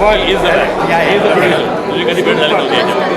He is the producer. तुझी कधी भेट झाली नव्हती याच्यावर.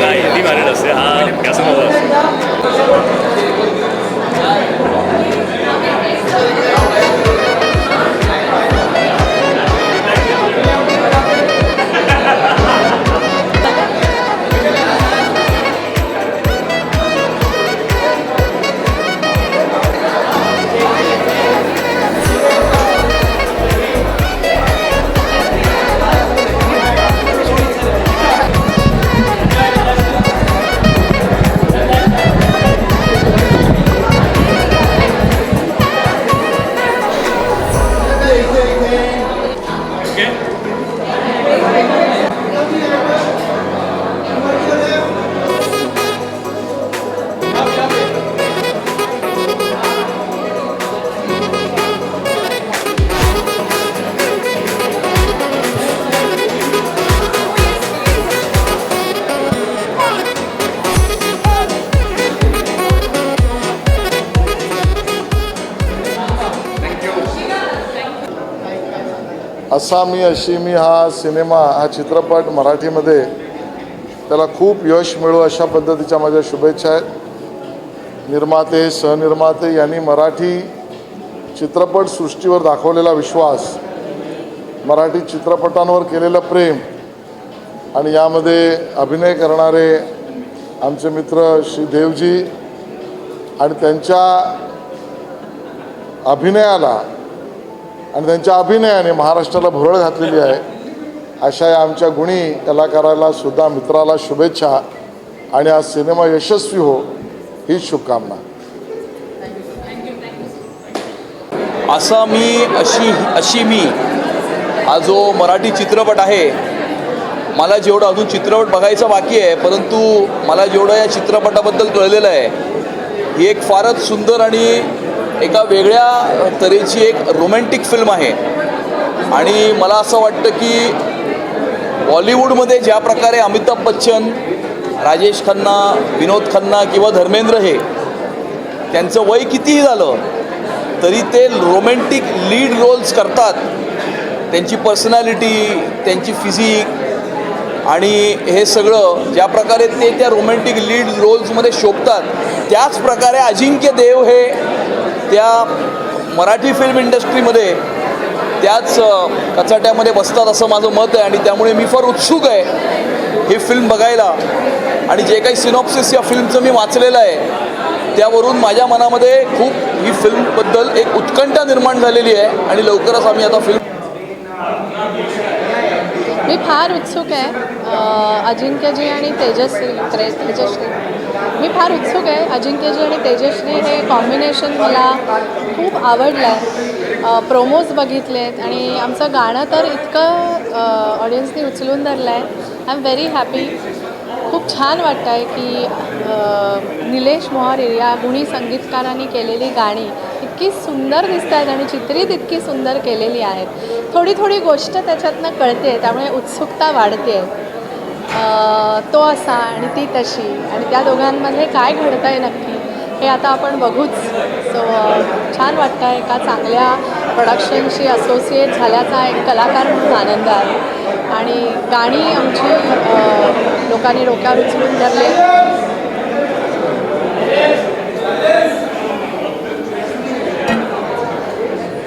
नाही ती मॅरिड असते हा कॅसा नव्हता असा मी अशी मी हा सिनेमा हा चित्रपट मराठीमध्ये त्याला खूप यश मिळो अशा पद्धतीच्या माझ्या शुभेच्छा आहेत. निर्माते सहनिर्माते यांनी मराठी चित्रपटसृष्टीवर दाखवलेला विश्वास, मराठी चित्रपटांवर केलेलं प्रेम आणि यामध्ये अभिनय करणारे आमचे मित्र श्री देवजी आणि त्यांच्या अभिनयाला आणि त्यांच्या अभिनयाने महाराष्ट्राला भुरळ घातलेली आहे. अशा या आमच्या गुणी कलाकाराला सुद्धा मित्राला शुभेच्छा आणि हा सिनेमा यशस्वी हो हीच शुभकामना. असा मी अशी मी हा जो मराठी चित्रपट आहे, मला जेवढं अजून चित्रपट बघायचा बाकी आहे, परंतु मला जेवढं या चित्रपटाबद्दल कळलेलं आहे ही एक फारच सुंदर आणि एका वेगळ्या तऱ्हेची एक रोमॅन्टिक फिल्म आहे. आणि मला असं वाटतं की बॉलिवूडमध्ये ज्या प्रकारे अमिताभ बच्चन, राजेश खन्ना, विनोद खन्ना किंवा धर्मेंद्र हे त्यांचं वय कितीही झालं तरी ते रोमॅन्टिक लीड रोल्स करतात. त्यांची पर्सनॅलिटी, त्यांची फिजिक आणि हे सगळं ज्या प्रकारे ते त्या रोमॅन्टिक लीड रोल्समध्ये शोभतात, त्याच प्रकारे अजिंक्य देव हे त्या मराठी फिल्म इंडस्ट्रीमध्ये त्याच कचाट्यामध्ये बसतात असं माझं मत आहे. आणि त्यामुळे मी फार उत्सुक आहे ही फिल्म बघायला. आणि जे काही सिनॉप्सिस या फिल्मचं मी वाचलेलं आहे त्यावरून माझ्या मनामध्ये खूप ही फिल्मबद्दल एक उत्कंठा निर्माण झालेली आहे. आणि लवकरच आम्ही आता फिल्म मी फार उत्सुक आहे अजिंक्यजी आणि तेजश्री मी फार उत्सुक आहे. अजिंक्यजी आणि तेजश्री हे कॉम्बिनेशन मला खूप आवडलं आहे. प्रोमोज बघितलेत आणि आमचं गाणं तर इतकं ऑडियन्सनी उचलून धरलं आहे. I am very happy. खूप छान वाटतं आहे की निलेश मोहरे या गुणी संगीतकारांनी केलेली गाणी इतकी सुंदर दिसत आहेत आणि चित्रित इतकी सुंदर केलेली आहेत. थोडी थोडी गोष्ट त्याच्यातनं कळते, त्यामुळे उत्सुकता वाढते. तो असा आणि ती तशी आणि त्या दोघांमध्ये काय घडतं आहे नक्की हे आता आपण बघूच. सो छान वाटतं आहे. एका चांगल्या प्रोडक्शनशी असोसिएट झाल्याचा एक कलाकार म्हणून आनंद आहे. आणि गाणी आमची लोकांनी डोक्यावर उचलून धरले.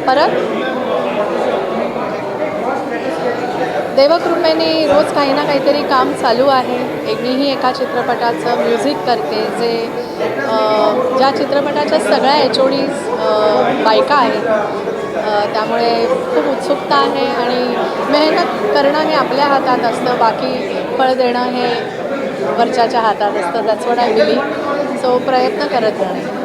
परत देवकृपेने रोज काही ना काहीतरी काम चालू आहे. मीही एका चित्रपटाचं म्युझिक करते जे ज्या चित्रपटाच्या सगळ्या HODs बायका आहेत. त्यामुळे खूप उत्सुकता आहे आणि मेहनत करणं हे आपल्या हातात असतं, बाकी फळ देणं हे वरच्याच्या हातात असतं. That's what I believe. So प्रयत्न करत राहणे.